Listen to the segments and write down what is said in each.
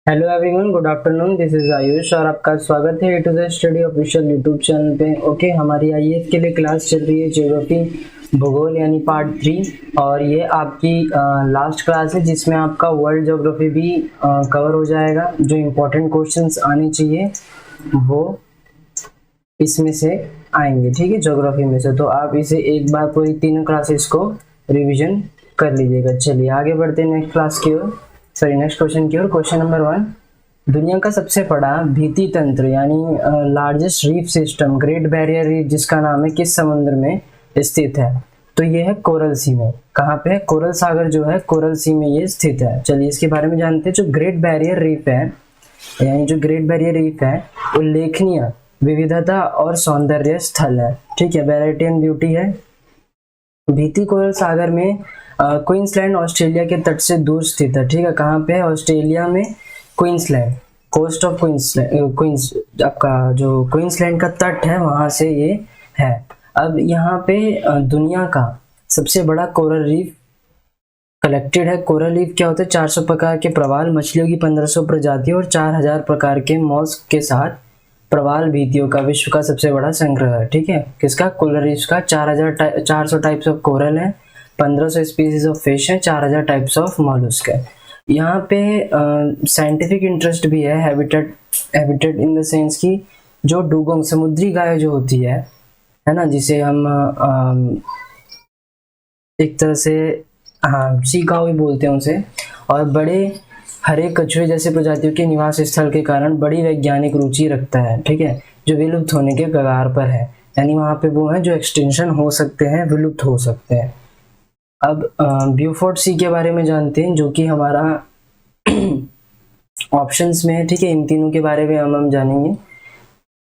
Hello everyone, good afternoon. This is Ayush और आपका स्वागत है to the study official YouTube channel पे। ओके, हमारी आईएएस के लिए क्लास चल रही है ज्योग्राफी भूगोल यानी पार्ट 3। और ये आपकी लास्ट क्लास है जिसमें आपका वर्ल्ड ज्योग्राफी भी कवर हो जाएगा। जो इम्पोर्टेंट क्वेश्चंस आने चाहिए वो इसमें से आएंगे, ठीक है, ज्योग्राफी में से। तो आप इसे एक बार पूरी तीनों क्लासेस को रिवीजन कर लीजिएगा। चलिए आगे बढ़ते हैं नेक्स्ट क्लास की ओर, नेक्स्ट क्वेश्चन की ओर। क्वेश्चन नंबर 1, दुनिया का सबसे बड़ा भीति तंत्र यानी largest reef system great barrier reef जिसका नाम है किस समुद्र में स्थित है? तो ये है कोरल सी में। कहाँ पे है? कोरल सागर जो है कोरल सी में ये स्थित है। चलिए इसके बारे में जानते हैं। जो ग्रेट बैरियर रीफ है यानी जो ग्रेट बैरियर रीफ है उल्लेखनीय विविधता और सौंदर्य स्थल है, ठीक है, वैरायटी एंड ब्यूटी है। भीति कोरल सागर में क्वींसलैंड ऑस्ट्रेलिया के तट से दूर स्थित है, ठीक है। कहाँ पे है? ऑस्ट्रेलिया में क्वींसलैंड, कोस्ट ऑफ क्वींस आपका जो क्वींसलैंड का तट है वहां से ये है। अब यहाँ पे दुनिया का सबसे बड़ा कोरल रीफ कलेक्टेड है। कोरल रीफ क्या होता है? 400 प्रकार के प्रवाल, मछलियों की 1500 प्रजातियों और 4000 प्रकार के मॉल्स्क के साथ प्रवाल भीतियों का विश्व का सबसे बड़ा संग्रह है, ठीक है। किसका? कोरल रीफ का। 400 टाइप्स ऑफ कोरल है, 1500 स्पीसीज ऑफ फिश है, 4000 टाइप्स ऑफ मॉलस्क है। यहाँ पे साइंटिफिक इंटरेस्ट भी है। हैबिटेट इन द सेंस की जो डुगोंग समुद्री गाय जो होती है ना, जिसे हम एक तरह से सी काऊ भी बोलते हैं उसे, और बड़े हरे कछुए जैसे प्रजातियों के निवास स्थल के कारण बड़ी वैज्ञानिक रुचि रखता है, ठीक है, जो विलुप्त होने के कगार पर है। यानी वहाँ पे वो है जो एक्सटेंशन हो सकते हैं, विलुप्त हो सकते हैं। अब ब्यूफोर्ट सी के बारे में जानते हैं जो कि हमारा ऑप्शंस में है, ठीक है। इन तीनों के बारे में हम जानेंगे।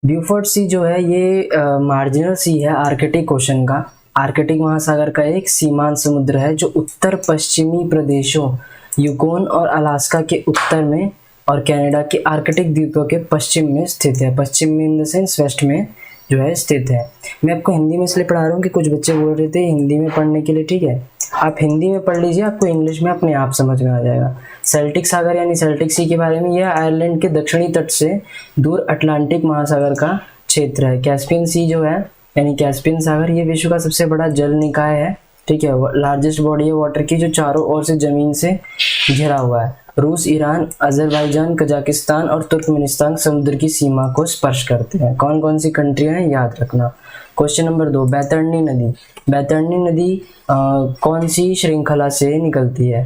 ब्यूफोर्ट सी जो है ये मार्जिनल सी है आर्कटिक ओशन का। आर्कटिक महासागर का एक सीमांत समुद्र है जो उत्तर पश्चिमी प्रदेशों यूकोन और अलास्का के उत्तर में और कनाडा के आर्कटिक द्वीपों के पश्चिम में स्थित है। पश्चिम में इन द सेंस वेस्ट में जो है स्थित है। मैं आपको हिंदी में इसलिए पढ़ा रहा हूँ कि कुछ बच्चे बोल रहे थे हिंदी में पढ़ने के लिए, ठीक है। आप हिंदी में पढ़ लीजिए, आपको इंग्लिश में अपने आप समझ में आ जाएगा। सेल्टिक सागर यानी सेल्टिक सी के बारे में, यह आयरलैंड के दक्षिणी तट से दूर अटलांटिक महासागर का क्षेत्र है। कैस्पियन सी जो है यानी कैस्पियन सागर, ये विश्व का सबसे बड़ा जल निकाय है, ठीक है। लार्जेस्ट बॉडी ऑफ वाटर की जो चारों ओर से जमीन से घिरा हुआ है। रूस, ईरान, अजरबैजान, कजाकिस्तान और तुर्कमेनिस्तान समुद्र की सीमा को स्पर्श करते हैं। कौन कौन सी कंट्रियां हैं याद रखना। क्वेश्चन नंबर 2, बैतरणी नदी। बैतरणी नदी कौन सी श्रृंखला से निकलती है?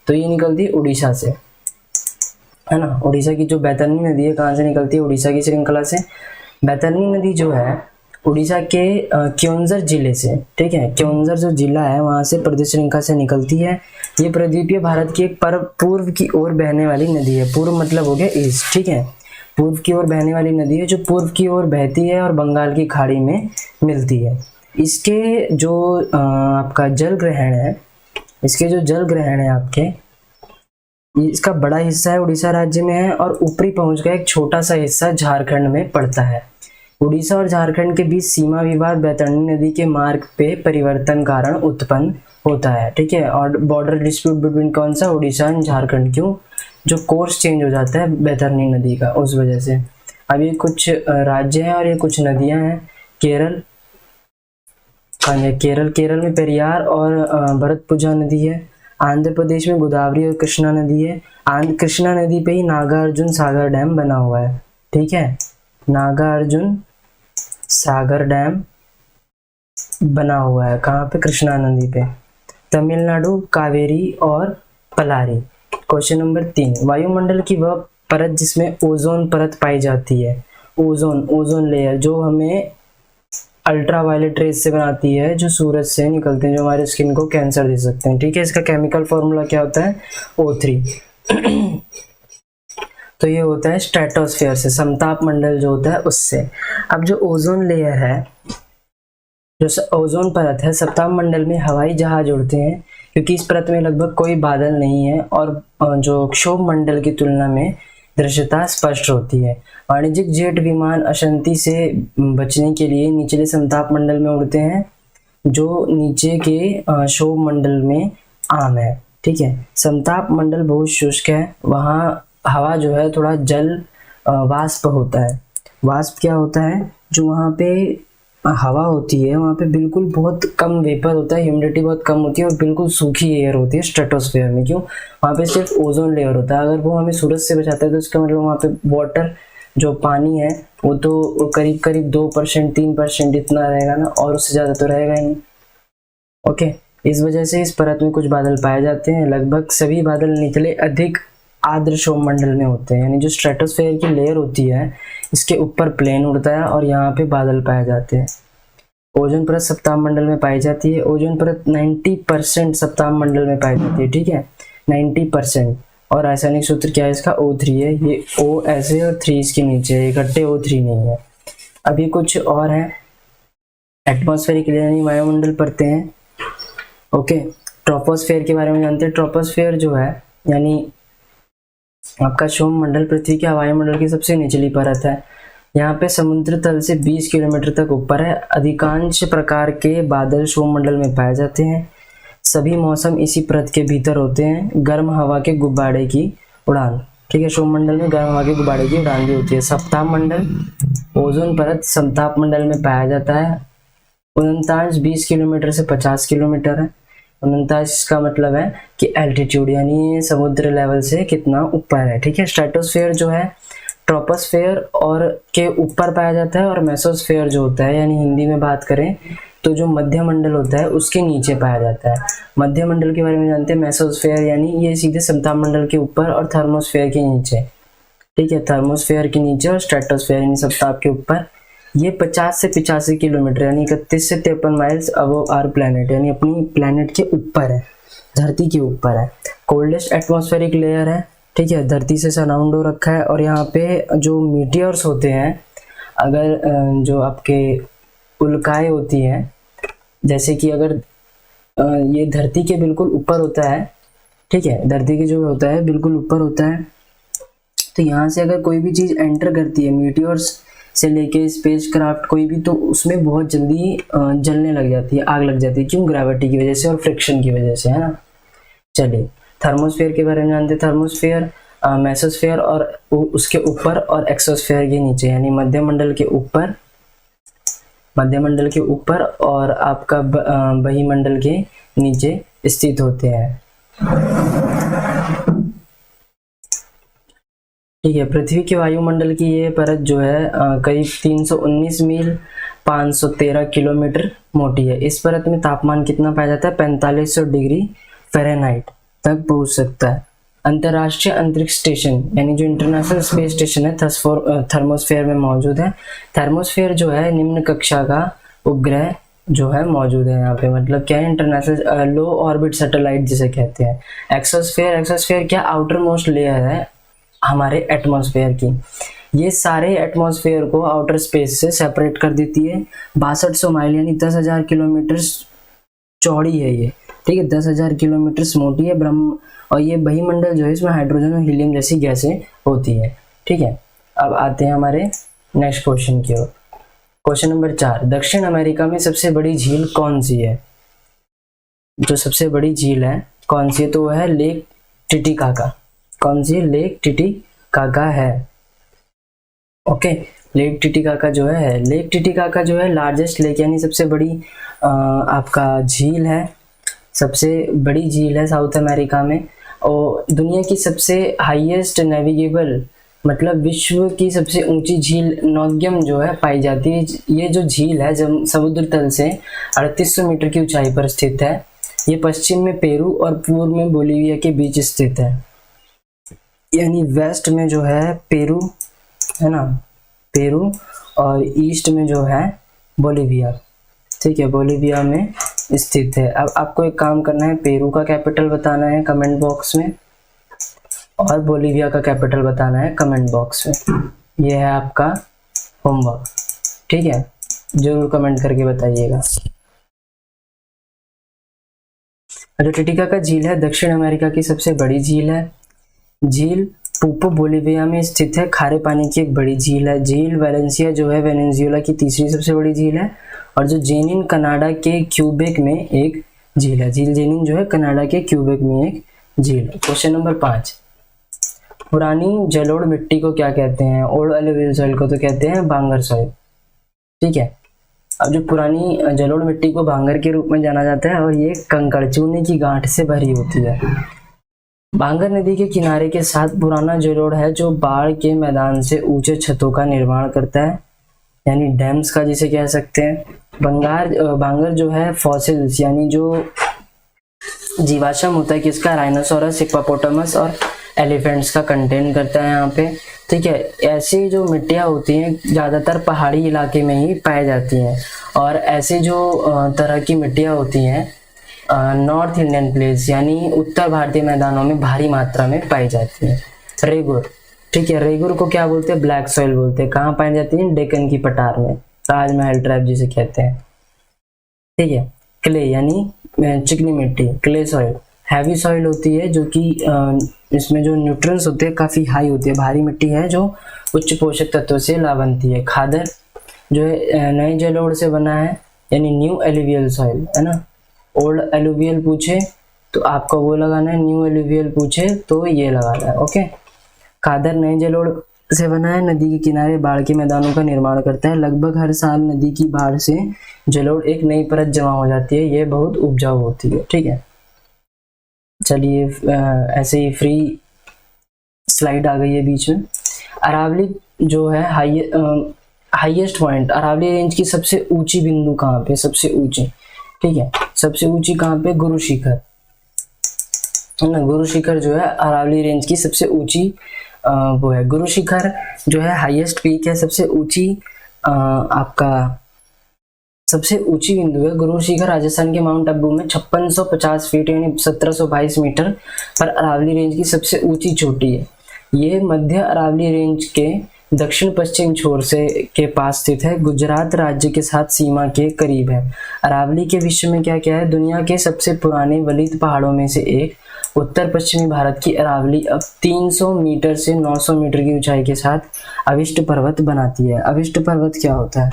तो ये निकलती है उड़ीसा से, है ना। उड़ीसा की जो बैतरणी नदी है कहाँ से निकलती है? उड़ीसा की श्रृंखला से। बैतरणी नदी जो है उड़ीसा के क्योंझर जिले से, ठीक है, क्योंझर जो जिला है वहां से प्रदेश श्रृंखला से निकलती है। ये प्रद्वीपीय भारत की एक पूर्व की ओर बहने वाली नदी है। पूर्व मतलब हो गया ईस्ट, ठीक है। पूर्व की ओर बहने वाली नदी है जो पूर्व की ओर बहती है और बंगाल की खाड़ी में मिलती है। इसके जो आपका जल ग्रहण है, इसके जो जल ग्रहण है आपके, इसका बड़ा हिस्सा है उड़ीसा राज्य में है और ऊपरी पहुंच का एक छोटा सा हिस्सा झारखंड में पड़ता है। उड़ीसा और झारखंड के बीच सीमा विवाद बैतरणी नदी के मार्ग पे परिवर्तन कारण उत्पन्न होता है, ठीक है। और बॉर्डर डिस्प्यूट बिटवीन कौन सा? उड़ीसा एंड झारखंड। क्यों? जो कोर्स चेंज हो जाता है बैतरणी नदी का, उस वजह से। अब ये कुछ राज्य हैं और ये कुछ नदियां हैं। केरल, केरल में पेरियार और भरतपुजा नदी है। आंध्र प्रदेश में गोदावरी और कृष्णा नदी है। कृष्णा नदी पे ही नागार्जुन सागर डैम बना हुआ है, ठीक है। नागार्जुन सागर डैम बना हुआ है कहाँ पे? कृष्णा नदी पे। तमिलनाडु कावेरी और पलारी। क्वेश्चन नंबर 3, वायुमंडल की वह परत जिसमें ओजोन परत पाई जाती है। ओजोन लेयर जो हमें अल्ट्रावायलेट रेज से बनाती है, जो सूरज से निकलते हैं, जो हमारे स्किन को कैंसर दे सकते हैं, ठीक है। इसका केमिकल फॉर्मूला क्या होता है? O3 तो ये होता है स्ट्रेटोस्फेयर से, समताप मंडल जो होता है उससे। अब जो ओजोन लेयर है, जो ओजोन परत है, सप्ताह मंडल में हवाई जहाज उड़ते हैं क्योंकि इस परत में लगभग कोई बादल नहीं है और जो क्षोभ मंडल की तुलना में दृश्यता स्पष्ट होती है। वाणिज्यिक जेट विमान अशांति से बचने के लिए निचले समताप मंडल में उड़ते हैं जो नीचे के क्षोभ मंडल में आम है, ठीक है। समताप मंडल बहुत शुष्क है, वहाँ हवा जो है थोड़ा जल वाष्प होता है। वाष्प क्या होता है, जो वहाँ पे हवा होती है वहाँ पे बिल्कुल बहुत कम वेपर होता है, ह्यूमिडिटी बहुत कम होती है और बिल्कुल सूखी एयर होती है स्ट्रेटोस्फेयर में। क्यों? वहाँ पे सिर्फ ओजोन लेयर होता है। अगर वो हमें सूरज से बचाता है तो इसका मतलब वहाँ पे वाटर जो पानी है वो तो करीब करीब 2% 3% इतना रहेगा ना, और उससे ज़्यादा तो रहेगा ही नहीं। ओके, इस वजह से इस परत में कुछ बादल पाए जाते हैं। लगभग सभी बादल निचले अधिक आर्द्र क्षोभमंडल में होते हैं, यानी जो स्ट्रेटोस्फेयर की लेयर होती है इसके ऊपर प्लेन उड़ता है और यहाँ पे बादल पाए जाते हैं। ओजोन परत सप्ताह मंडल में पाई जाती है। ओजोन परत 90% सप्ताह मंडल में पाई जाती है, ठीक है, 90%। और रासायनिक सूत्र क्या है इसका? O3 है। ये O ऐसे और 3 इसके नीचे है, इकट्ठे O3 नहीं है। अभी कुछ और है, एटमॉस्फेरिक लेयर यानी वायुमंडल परतें हैं। ओके, ट्रोपोस्फेयर के बारे में जानते हैं। ट्रोपोस्फेयर जो है यानी आपका क्षोभमंडल पृथ्वी के वायुमंडल की सबसे निचली परत है। यहाँ पे समुद्र तल से 20 किलोमीटर तक ऊपर है। अधिकांश प्रकार के बादल क्षोभमंडल में पाए जाते हैं। सभी मौसम इसी परत के भीतर होते हैं। गर्म हवा के गुब्बारे की उड़ान, ठीक है, क्षोभमंडल में गर्म हवा के गुब्बारे की उड़ान भी होती है। सप्ताह मंडल, ओजोन परत समताप मंडल में पाया जाता है। 49 20 किलोमीटर से 50 किलोमीटर है। 49 का मतलब है कि एल्टीट्यूड, यानी समुद्र लेवल से कितना ऊपर है, ठीक है। स्ट्रेटोस्फेयर जो है ट्रोपोस्फेयर और के ऊपर पाया जाता है, और मेसोस्फेयर जो होता है यानी हिंदी में बात करें तो जो मध्य मंडल होता है उसके नीचे पाया जाता है। मध्य मंडल के बारे में जानते हैं। मेसोस्फेयर यानी ये सीधे समताप मंडल के ऊपर और थर्मोस्फेयर के नीचे, ठीक है, थर्मोस्फेयर के नीचे और स्ट्रेटोस्फेयर यानी सप्ताह के ऊपर। ये 50 से 85 किलोमीटर यानी 31 से 53 माइल्स अबव आवर प्लैनेट, यानी अपनी प्लैनेट के ऊपर है, धरती के ऊपर है। कोल्डेस्ट एटमॉस्फेरिक लेयर है, ठीक है, धरती से सराउंड हो रखा है। और यहाँ पे जो मीटियोर्स होते हैं, अगर जो आपके उल्काएं होती हैं, जैसे कि अगर ये धरती के बिल्कुल ऊपर होता है, ठीक है, धरती के जो होता है बिल्कुल ऊपर होता है, तो यहाँ से अगर कोई भी चीज़ एंटर करती है, मीटियोर्स से लेके स्पेस क्राफ्ट कोई भी, तो उसमें बहुत जल्दी जलने लग जाती है, आग लग जाती है। क्यों? ग्रेविटी की वजह से और फ्रिक्शन की वजह से, है ना। चलिए, थर्मोस्फेयर के बारे में जानते हैं। थर्मोस्फेयर, मेसोस्फेयर और उसके ऊपर और एक्सोस्फेयर के नीचे, यानी मध्यमंडल के ऊपर, मध्यमंडल के ऊपर और आपका बहिमंडल के नीचे स्थित होते हैं, ठीक है। पृथ्वी के वायुमंडल की ये परत जो है करीब 319 मील 513 किलोमीटर मोटी है। इस परत में तापमान कितना पाया जाता है? 4500 डिग्री फ़ारेनहाइट तक पहुंच सकता है। अंतर्राष्ट्रीय अंतरिक्ष स्टेशन यानी जो इंटरनेशनल स्पेस स्टेशन है थर्मोस्फेयर में मौजूद है। थर्मोस्फेयर जो है निम्न कक्षा का उपग्रह जो है मौजूद है यहाँ पे, मतलब क्या है, इंटरनेशनल लो ऑर्बिट सैटेलाइट जिसे कहते हैं। एक्सोस्फेयर, एक्सोस्फेयर क्या? आउटर मोस्ट लेयर है हमारे एटमॉस्फेयर की। ये सारे एटमॉस्फेयर को आउटर स्पेस से सेपरेट कर देती है। 6200 माइल यानी 10,000 किलोमीटर चौड़ी है ये, ठीक है, 10,000 किलोमीटर मोटी है। ब्रह्म और ये बहिमंडल जो है इसमें हाइड्रोजन और हीलियम जैसी गैसें होती है, ठीक है। अब आते हैं हमारे नेक्स्ट क्वेश्चन की ओर। क्वेश्चन नंबर 4, दक्षिण अमेरिका में सबसे बड़ी झील कौन सी है? जो सबसे बड़ी झील है कौन सी है? तो वह है लेक टिटिकाका। कौन सी? लेक टिटिकाका है। ओके, लेक टिटिकाका जो है, लेक टिटिकाका जो है लार्जेस्ट लेक यानी सबसे बड़ी आपका झील है, सबसे बड़ी झील है साउथ अमेरिका में। और दुनिया की सबसे हाईएस्ट नेविगेबल, मतलब विश्व की सबसे ऊंची झील नोग्यम जो है पाई जाती है। ये जो झील है जब समुद्र तल से 3800 मीटर की ऊंचाई पर स्थित है। ये पश्चिम में पेरू और पूर्व में बोलीविया के बीच स्थित है, यानी वेस्ट में जो है पेरू है ना, पेरू, और ईस्ट में जो है बोलीविया, ठीक है, बोलीविया में स्थित है। अब आपको एक काम करना है, पेरू का कैपिटल बताना है कमेंट बॉक्स में, और बोलीविया का कैपिटल बताना है कमेंट बॉक्स में। ये है आपका होमवर्क, ठीक है, जरूर कमेंट करके बताइएगा। टिटिकाका झील है दक्षिण अमेरिका की सबसे बड़ी झील है। झील पूपो बोलीविया में स्थित है, खारे पानी की एक बड़ी झील है। झील वेलेंसिया जो है वेनेजुएला की तीसरी सबसे बड़ी झील है। और जो जेनिन कनाडा के क्यूबेक में एक झील है। झील जेनिन जो है कनाडा के क्यूबेक में एक झील है। क्वेश्चन नंबर 5, पुरानी जलोढ़ मिट्टी को क्या कहते हैं? ओल्ड एलुवियल सॉइल को तो कहते हैं बांगर सॉइल। ठीक है, अब जो पुरानी जलोढ़ मिट्टी को भांगर के रूप में जाना जाता है और ये कंकड़ चूने की गांठ से भरी होती है। भांगर नदी के किनारे के साथ पुराना जलोढ़ है जो बाढ़ के मैदान से ऊंचे छतों का निर्माण करता है, यानी डैम्स का जिसे कह सकते हैं। भांगर जो है फॉसिल्स यानी जो जीवाश्म होता है किसका? राइनोसोरस, हिप्पोपोटामस और एलिफेंट्स का कंटेन करता है यहाँ पे। ठीक है, ऐसी जो मिट्टियाँ होती हैं ज़्यादातर पहाड़ी इलाके में ही पाई जाती हैं, और ऐसी जो तरह की मिट्टियाँ होती हैं नॉर्थ इंडियन प्लेस यानी उत्तर भारतीय मैदानों में भारी मात्रा में पाई जाती है। रेगुर, ठीक है, रेगुर को क्या बोलते हैं? ब्लैक सॉइल बोलते हैं। कहाँ पाई जाती है? डेक्कन की पठार में, ताजमहल ट्राइब जिसे कहते हैं। ठीक है, क्ले यानी चिकनी मिट्टी, क्ले सॉइल हैवी सॉइल होती है जो कि इसमें जो न्यूट्रिएंट्स होते हैं काफ़ी हाई होती है, भारी मिट्टी है जो उच्च पोषक तत्वों से लावंती है। खादर जो है नए जलोढ़ से बना है, यानी न्यू एलुवियल सॉइल, है ना। ओल्ड एलुवियल पूछे तो आपको वो लगाना है, न्यू एलुवियल पूछे तो ये लगाना है। ओके, खादर नए जलोढ़ से बना है, नदी के किनारे बाढ़ के मैदानों का निर्माण करता है। लगभग हर साल नदी की बाढ़ से जलोढ़ एक नई परत जमा हो जाती है, ये बहुत उपजाऊ होती है। ठीक है, चलिए ऐसे ही फ्री स्लाइड आ गई है बीच में। अरावली जो है हाईएस्ट पॉइंट, अरावली रेंज की सबसे ऊंची बिंदु कहाँ पे? सबसे ऊंची, ठीक है, सबसे ऊंची कहाँ पे? गुरु शिखर, है ना। गुरु शिखर जो है अरावली रेंज की सबसे ऊंची वो है। गुरु शिखर जो है हाईएस्ट पीक है, सबसे ऊंची आपका सबसे ऊंची बिंदु है। गुरु शिखर राजस्थान के माउंट आबू में 5650 फीट यानी 1722 मीटर पर अरावली रेंज की सबसे ऊंची चोटी है। ये मध्य अरावली रेंज के दक्षिण पश्चिम छोर से के पास स्थित है, गुजरात राज्य के साथ सीमा के करीब है। अरावली के विश्व में क्या क्या है? दुनिया के सबसे पुराने वलित पहाड़ों में से एक। उत्तर पश्चिमी भारत की अरावली अब 300 मीटर से 900 मीटर की ऊंचाई के साथ अभिष्ट पर्वत बनाती है। अभिष्ट पर्वत क्या होता है?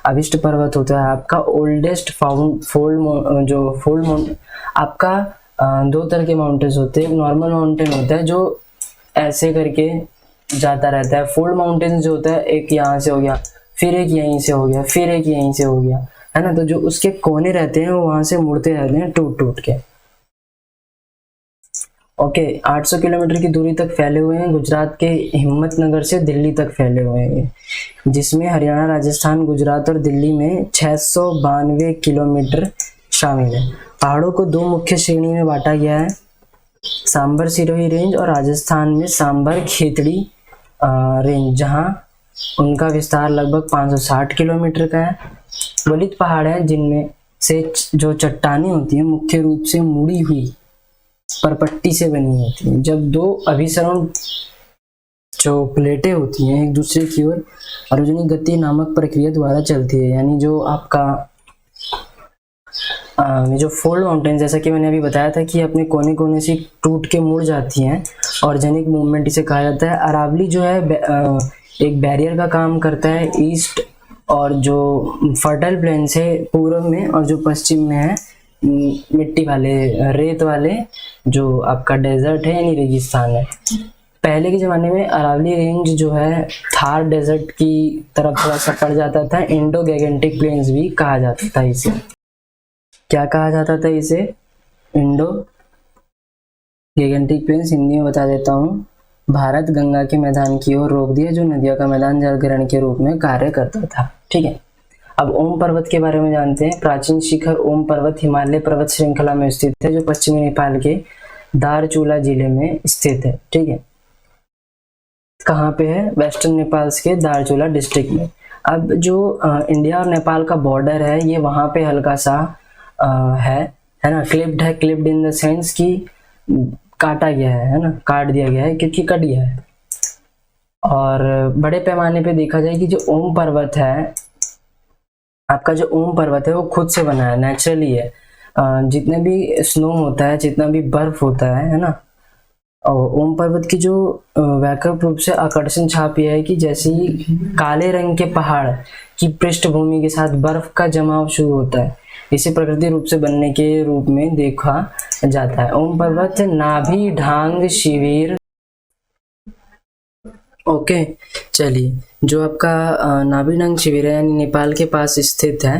अभिष्ट पर्वत होता है आपका ओल्डेस्ट फोल्ड आपका दो तरह के माउंटेन्स होते हैं। एक नॉर्मल माउंटेन होता है जो ऐसे करके जाता रहता है। फोल्ड माउंटेन जो होता है एक यहाँ से हो गया, फिर एक यहीं से हो गया, फिर एक यहीं से हो गया, है ना। तो जो उसके कोने रहते हैं वो वहां से मुड़ते रहते हैं टूट टूट के। ओके, 800 किलोमीटर की दूरी तक फैले हुए हैं। गुजरात के हिम्मतनगर से दिल्ली तक फैले हुए हैं, जिसमें हरियाणा, राजस्थान, गुजरात और दिल्ली में 692 किलोमीटर शामिल है। पहाड़ों को दो मुख्य श्रेणी में बांटा गया है, सांबर सिरोही रेंज और राजस्थान में सांबर खेतड़ी रेंज, जहां उनका विस्तार लगभग 560 किलोमीटर का है। वलित पहाड़ है जिनमें से जो चट्टानें होती हैं मुख्य रूप से मुड़ी हुई परपट्टी से बनी होती हैं। जब दो अभिसरण जो प्लेटें होती हैं एक दूसरे की ओर अरोजनी गति नामक प्रक्रिया द्वारा चलती है, यानी जो आपका जो फोल्ड माउंटेन, जैसा कि मैंने अभी बताया था कि अपने कोने कोने से टूट के मुड़ जाती हैं, ऑर्गेनिक मूवमेंट इसे कहा जाता है। अरावली जो है एक बैरियर का काम करता है ईस्ट और जो फर्टाइल प्लेन से पूर्व में, और जो पश्चिम में है मिट्टी वाले रेत वाले जो आपका डेजर्ट है यानी रेगिस्तान है। पहले के ज़माने में अरावली रेंज जो है थार डेजर्ट की तरफ थोड़ा सा पड़ जाता था। इंडो गैगेंटिक प्लेन्स भी कहा जाता था इसे। क्या कहा जाता था इसे? Indo गैगेंटिक planes. हिंदी में बता देता हूँ। भारत गंगा के मैदान की ओर रोक दिया, जो नदियों का मैदान जलग्रहण के रूप में कार्य करता था। ठीक है, अब ओम पर्वत के बारे में जानते हैं। प्राचीन शिखर ओम पर्वत हिमालय पर्वत श्रृंखला में स्थित है, जो पश्चिमी नेपाल के दारचूला जिले में स्थित है। ठीक है, कहाँ पे है? वेस्टर्न नेपाल के दारचूला डिस्ट्रिक्ट में। अब जो इंडिया और नेपाल का बॉर्डर है ये वहाँ पे हल्का सा है ना, क्लिप्ड है। क्लिप्ड इन द सेंस कि काटा गया है ना, काट दिया गया है क्योंकि कट गया है। और बड़े पैमाने पे देखा जाए कि जो ओम पर्वत है आपका, जो ओम पर्वत है वो खुद से बना है, नेचुरली है। जितने भी स्नो होता है, जितना भी बर्फ होता है ना, और ओम पर्वत की जो वैकल्पिक रूप से आकर्षण छाप यह है कि जैसे ही काले रंग के पहाड़ की पृष्ठभूमि के साथ बर्फ का जमाव शुरू होता है, इसे प्रकृति रूप से बनने के रूप में देखा जाता है। ओम पर्वत नाभि ढांग शिविर ओके, चलिए, जो आपका नाभी नंग शिविर है यानी नेपाल के पास स्थित है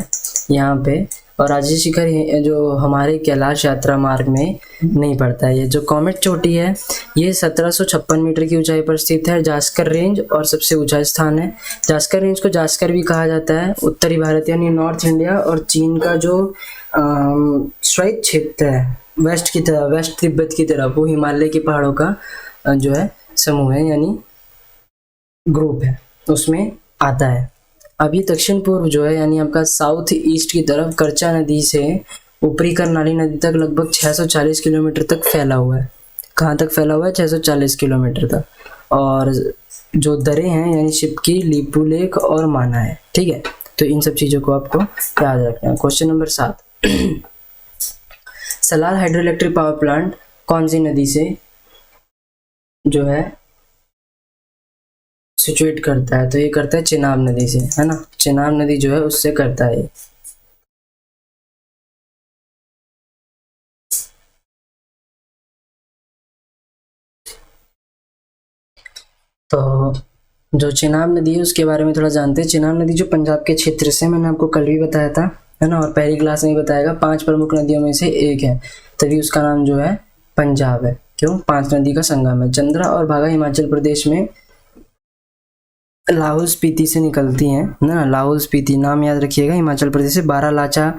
यहाँ पे, और राजसी शिखर जो हमारे कैलाश यात्रा मार्ग में नहीं पड़ता है। ये जो कॉमेट चोटी है ये 1756 मीटर की ऊंचाई पर स्थित है। जास्कर रेंज और सबसे ऊंचा स्थान है। जास्कर रेंज को जास्कर भी कहा जाता है। उत्तरी भारत यानी नॉर्थ इंडिया और चीन का जो श्वेत क्षेत्र है वेस्ट की तरफ, वेस्ट तिब्बत की तरफ, वो हिमालय के पहाड़ों का जो है समूह है यानी ग्रुप है, उसमें आता है। अब ये दक्षिण पूर्व जो है यानी आपका साउथ ईस्ट की तरफ करचा नदी से ऊपरी करनाली नदी तक लगभग 640 किलोमीटर तक फैला हुआ है। कहाँ तक फैला हुआ है? 640 किलोमीटर तक। और जो दरें हैं यानी शिपकी, लिपुलेख और माना है। ठीक है, तो इन सब चीज़ों को आपको याद रखना है। Question number 7, Salal hydro electric power plant कौन सी नदी से जो है सिचुएट करता है? तो ये करता है चेनाब नदी से, है ना। चेनाब नदी जो है उससे करता है। तो जो चेनाब नदी है उसके बारे में थोड़ा जानते हैं। चेनाब नदी जो पंजाब के क्षेत्र से, मैंने आपको कल भी बताया था, है ना, और पहली क्लास में बताएगा 5 प्रमुख नदियों में से एक है, तभी उसका नाम जो है पंजाब है। क्यों? 5 नदी का संगम है। चंद्रा और भागा हिमाचल प्रदेश में लाहौल स्पीति से निकलती हैं ना। लाहौल स्पीति नाम याद रखिएगा। हिमाचल प्रदेश से बारालाचा,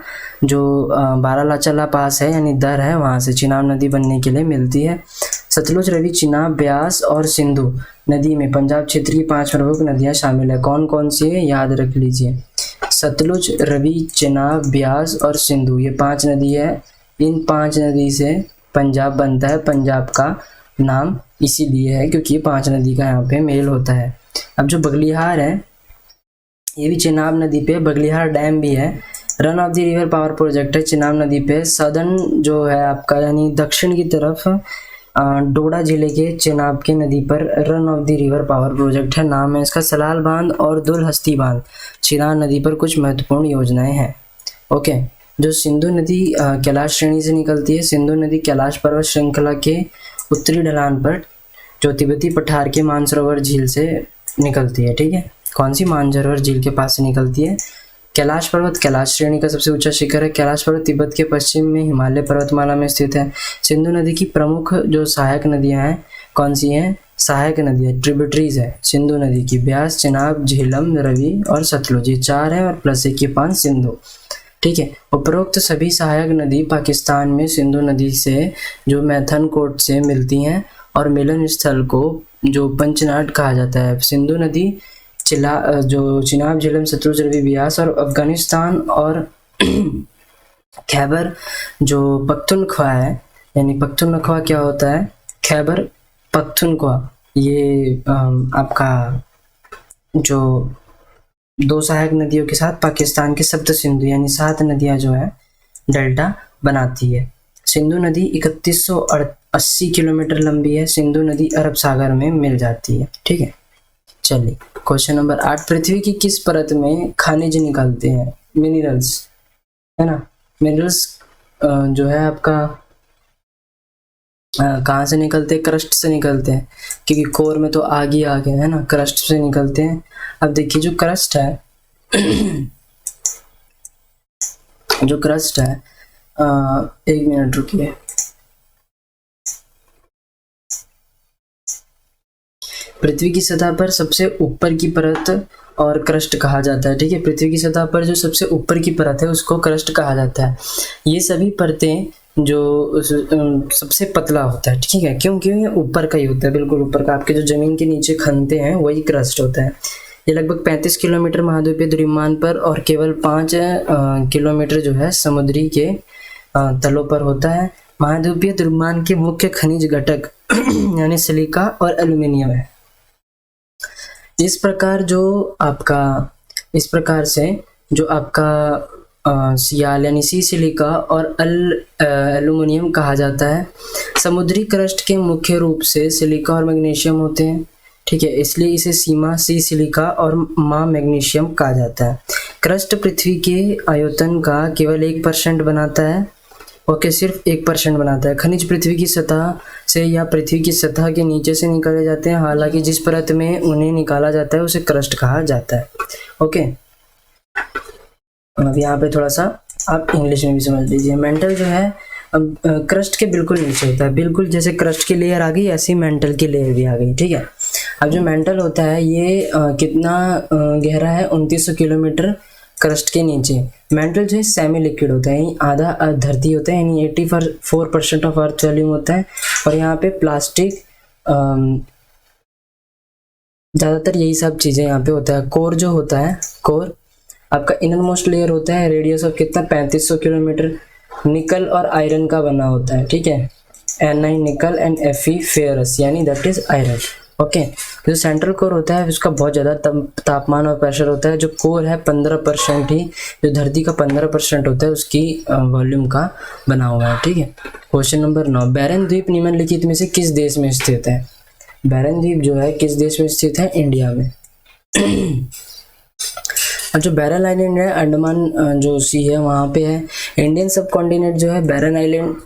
जो बारालाचा पास है यानी दर है, वहाँ से चिनाब नदी बनने के लिए मिलती है। सतलुज, रवि, चिनाब, ब्यास और सिंधु नदी में पंजाब क्षेत्र की 5 प्रमुख नदियाँ शामिल है। कौन कौन सी है याद रख लीजिए। सतलुज, रवि, चिनाब, ब्यास और सिंधु, ये 5 नदी है। इन 5 नदी से पंजाब बनता है। पंजाब का नाम इसीलिए है क्योंकि 5 नदी का यहाँ पे मेल होता है। अब जो बगलिहार है ये भी चेनाब नदी पे, बगलिहार डैम भी है। Run of the river power project है चेनाब नदी पे। सदर्न जो है आपका यानी दक्षिण की तरफ डोडा जिले के चेनाब के नदी पर run of the river power project है, नाम है इसका। सलाल बांध और दुलहस्ती बांध चिनाब नदी पर कुछ महत्वपूर्ण योजनाएं हैं। ओके, जो सिंधु नदी कैलाश श्रेणी से निकलती है। सिंधु नदी कैलाश पर्वत श्रृंखला के उत्तरी ढलान पर जो तिब्बती पठार के मानसरोवर झील से निकलती है। ठीक है, कौन सी? मानसरोवर झील के पास से निकलती है। कैलाश पर्वत कैलाश श्रेणी का सबसे ऊंचा शिखर है। कैलाश पर्वत तिब्बत के पश्चिम में हिमालय पर्वतमाला में स्थित है। सिंधु नदी की प्रमुख जो सहायक नदियां हैं कौन सी हैं? सहायक नदियां, ट्रिब्यूटरीज है सिंधु नदी की। ब्यास, चिनाब, झेलम, रवि और सतलुज, ये 4 है, और प्लस 1 के 5 सिंधु। ठीक है, उपरोक्त सभी सहायक नदी पाकिस्तान में सिंधु नदी से जो मैथन कोट से मिलती हैं और मिलन स्थल को जो पंचनाट कहा जाता है। सिंधु नदी जो चिनाब, झेलम, सतलुज, रवि, ब्यास और अफगानिस्तान और खैबर जो पख्तूनख्वा है, यानी पख्तूनख्वा क्या होता है? खैबर पख्तूनख्वा, ये आपका जो 2 सहायक नदियों के साथ पाकिस्तान के सप्त सिंधु यानी 7 नदियां जो है डेल्टा बनाती है। सिंधु नदी 3180 किलोमीटर लंबी है। सिंधु नदी अरब सागर में मिल जाती है। ठीक है, चलिए क्वेश्चन नंबर 8, पृथ्वी की किस परत में खनिज निकलते हैं? मिनरल्स, है ना। मिनरल्स जो है आपका कहाँ से निकलते हैं? क्रस्ट से निकलते हैं, क्योंकि कोर में तो आग ही आग है ना, क्रस्ट से निकलते हैं। अब देखिए जो क्रस्ट है जो क्रस्ट है 1 मिनट रुकिए। पृथ्वी की सतह पर सबसे ऊपर की परत और क्रस्ट कहा जाता है। ठीक है, पृथ्वी की सतह पर जो सबसे ऊपर की परत है उसको क्रस्ट कहा जाता है। ये सभी परतें जो सबसे पतला होता है। ठीक है, क्योंकि ये ऊपर का ही होता है, बिल्कुल ऊपर का। आपके जो जमीन के नीचे खनते हैं वही क्रस्ट होता है। ये लगभग 35 किलोमीटर महाद्वीपीय द्रव्यमान पर और केवल 5 किलोमीटर जो है समुद्री के तलों पर होता है। महाद्वीपीय द्रव्यमान के मुख्य खनिज घटक यानी सिलिका और एल्यूमिनियम है। इस प्रकार से जो आपका सियाल यानी सी सिलिका और एल्यूमिनियम कहा जाता है। समुद्री क्रस्ट के मुख्य रूप से सिलिका और मैग्नीशियम होते हैं। ठीक है, इसलिए इसे सीमा सी सिलिका और मा मैग्नीशियम कहा जाता है। क्रस्ट पृथ्वी के आयतन का केवल 1% बनाता है। ओके, सिर्फ 1% बनाता है। खनिज पृथ्वी की सतह से या पृथ्वी की सतह के नीचे से निकाले जाते हैं, हालांकि जिस परत में उन्हें निकाला जाता है उसे क्रस्ट कहा जाता है। ओके, अब यहाँ पे थोड़ा सा आप इंग्लिश में भी समझ लीजिए। मेंटल जो है क्रस्ट के बिल्कुल नीचे होता है, बिल्कुल जैसे क्रस्ट की लेयर आ गई ऐसे ही मेंटल की लेयर भी आ गई, ठीक है। अब जो मेंटल होता है ये कितना गहरा है, 2900 किलोमीटर क्रस्ट के नीचे। मेंटल जो है सेमी लिक्विड होता है, यानी आधा धरती होता है, यानी 84% ऑफ अर्थ वॉल्यूम होता है। और यहाँ पे प्लास्टिक ज़्यादातर यही सब चीज़ें यहाँ पे होता है। कोर जो होता है, कोर आपका इनर मोस्ट लेयर होता है, रेडियस ऑफ कितना 3500 किलोमीटर, निकल और आयरन का बना होता है, ठीक है। Ni निकल एंड Fe फेरस, यानी दैट इज आयरन। ओके, जो सेंट्रल कोर होता है उसका बहुत ज़्यादा तापमान और प्रेशर होता है। जो कोर है 15% ही, जो धरती का 15% होता है उसकी वॉल्यूम का बना हुआ है, ठीक है। क्वेश्चन नंबर 9, बैरन द्वीप निम्नलिखित में से किस देश में स्थित है? बैरन द्वीप जो है किस देश में स्थित है? इंडिया में। और जो बैरन आइलैंड है, अंडमान जो सी है वहाँ पे है। इंडियन सब कॉन्टिनेंट जो है बैरन आइलैंड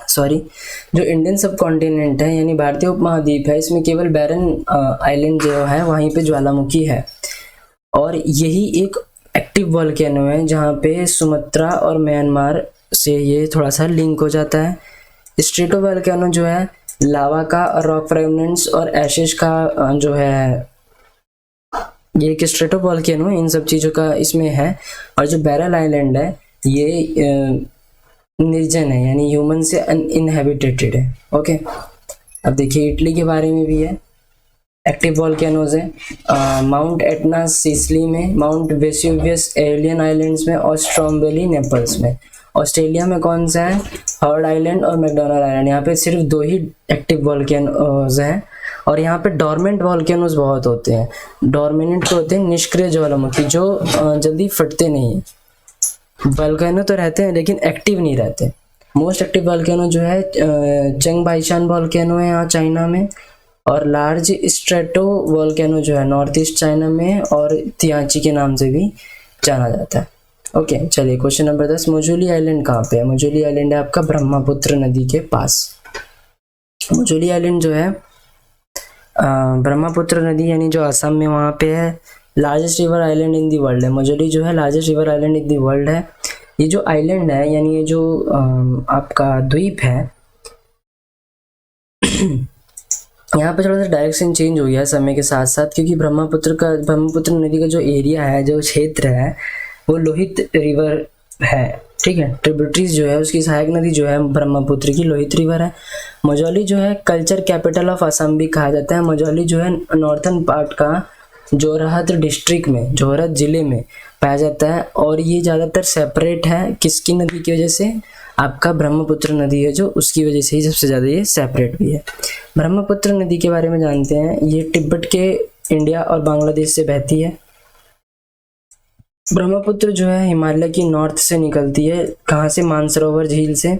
सॉरी, जो इंडियन सब कॉन्टिनेंट है यानी भारतीय उपमहाद्वीप है, इसमें केवल बैरन आइलैंड जो है वहीं पे ज्वालामुखी है। और यही एक एक्टिव वॉल्केनो है जहाँ पे सुमात्रा और म्यांमार से ये थोड़ा सा लिंक हो जाता है। स्ट्रेटो वॉल्केनो जो है लावा का, रॉक फ्रेगमेंट्स और एशेस का जो है ये एक स्ट्रेटो वॉल्केनो इन सब चीज़ों का इसमें है। और जो बैरन आइलैंड है ये निर्जन है, यानी ह्यूमन से अनइनहेबिटेटेड है। ओके, अब देखिए इटली के बारे में भी है, एक्टिव वॉल्केनोज है। माउंट एटना सिसिली में, माउंट वेसुवियस एलियन आइलैंड्स में और स्ट्रोम्बोली नेपल्स में। ऑस्ट्रेलिया में कौन सा है? हर्ड आइलैंड और मैकडोनल्ड आइलैंड। यहाँ पे सिर्फ 2 ही एक्टिव वॉल्केनोज हैं। और यहाँ पे डॉर्मेंट वॉल्केनोज बहुत होते हैं। डॉर्मेंट तो होते हैं निष्क्रिय ज्वालामुखी, जो जल्दी फटते नहीं हैं। वॉल्केनो तो रहते हैं लेकिन एक्टिव नहीं रहते। मोस्ट एक्टिव वॉल्केनो जो है चंगबाइशान वॉल्केनो है यहाँ चाइना में, और लार्ज स्ट्रेटो वॉल्केनो जो है नॉर्थ ईस्ट चाइना में और तियाची के नाम से भी जाना जाता है। ओके, चलिए क्वेश्चन नंबर 10, मजुली आइलैंड कहाँ पे है? मजुली आइलैंड है आपका ब्रह्मपुत्र नदी के पास। मजुली आइलैंड जो है ब्रह्मपुत्र नदी यानी जो असम में वहाँ पे है। Largest river island in the world है। मजुली जो है largest river island in the world है। ये जो आइलैंड है यानी ये जो आपका द्वीप है यहाँ पे थोड़ा सा डायरेक्शन चेंज हो गया है समय के साथ साथ, क्योंकि ब्रह्मपुत्र नदी का जो एरिया है, जो क्षेत्र है, वो लोहित रिवर है, ठीक है। ट्रिब्यूटरीज जो है उसकी सहायक नदी जो है ब्रह्मपुत्र की लोहित रिवर है। मजौली जो है कल्चर कैपिटल ऑफ असम भी कहा जाता है। मजौली जो है नॉर्थन पार्ट का जोरहट डिस्ट्रिक्ट में, जोरहट जिले में पाया जाता है। और ये ज़्यादातर सेपरेट है किसकी नदी की वजह से? आपका ब्रह्मपुत्र नदी है जो, उसकी वजह से ही सबसे ज़्यादा ये सेपरेट भी है। ब्रह्मपुत्र नदी के बारे में जानते हैं। ये तिब्बत के इंडिया और बांग्लादेश से बहती है। ब्रह्मपुत्र जो है हिमालय की नॉर्थ से निकलती है। कहाँ से? मानसरोवर झील से,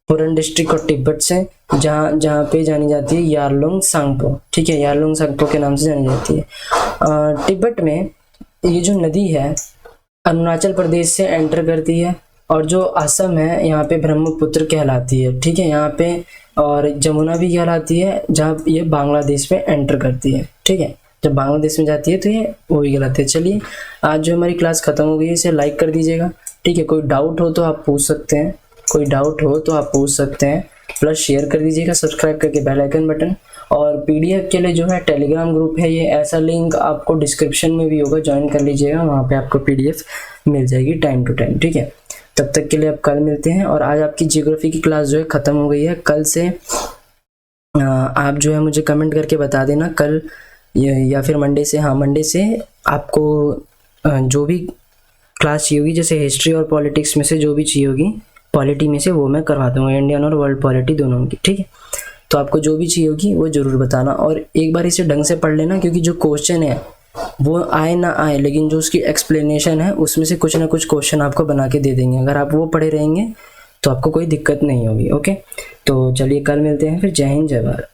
पुरन डिस्ट्रिक्ट और तिब्बत से, जहाँ पे जानी जाती है यारलुंग सांगपो, ठीक है। यारलुंग सांगपो के नाम से जानी जाती है। तिब्बत में ये जो नदी है अरुणाचल प्रदेश से एंटर करती है, और जो असम है यहाँ पे ब्रह्मपुत्र कहलाती है, ठीक है। यहाँ पे और जमुना भी कहलाती है, जहाँ ये बांग्लादेश में एंटर करती है, ठीक है। जब बांग्लादेश में जाती है तो ये वो भी कहलाती है। चलिए, आज जो हमारी क्लास खत्म हो गई है, इसे लाइक कर दीजिएगा, ठीक है। कोई डाउट हो तो आप पूछ सकते हैं, प्लस शेयर कर दीजिएगा, सब्सक्राइब करके बेल आइकन बटन। और पीडीएफ के लिए जो है टेलीग्राम ग्रुप है, ये ऐसा लिंक आपको डिस्क्रिप्शन में भी होगा, ज्वाइन कर लीजिएगा, वहाँ पे आपको पीडीएफ मिल जाएगी टाइम टू टाइम, ठीक है। तब तक के लिए आप कल मिलते हैं। और आज आपकी जियोग्राफी की क्लास जो है ख़त्म हो गई है। कल से आप जो है मुझे कमेंट करके बता देना, कल या फिर मंडे से, हाँ मंडे से आपको जो भी क्लास चाहिए होगी, जैसे हिस्ट्री और पॉलिटिक्स में से जो भी चाहिए होगी, पॉलिटी में से, वो मैं करवा दूँगा, इंडियन और वर्ल्ड पॉलिटी दोनों की, ठीक है। तो आपको जो भी चाहिए होगी वो ज़रूर बताना, और एक बार इसे ढंग से पढ़ लेना, क्योंकि जो क्वेश्चन है वो आए ना आए, लेकिन जो उसकी एक्सप्लेनेशन है उसमें से कुछ ना कुछ क्वेश्चन आपको बना के दे देंगे। अगर आप वो पढ़े रहेंगे तो आपको कोई दिक्कत नहीं होगी। ओके, तो चलिए कल मिलते हैं फिर। जय हिंद, जय भारत।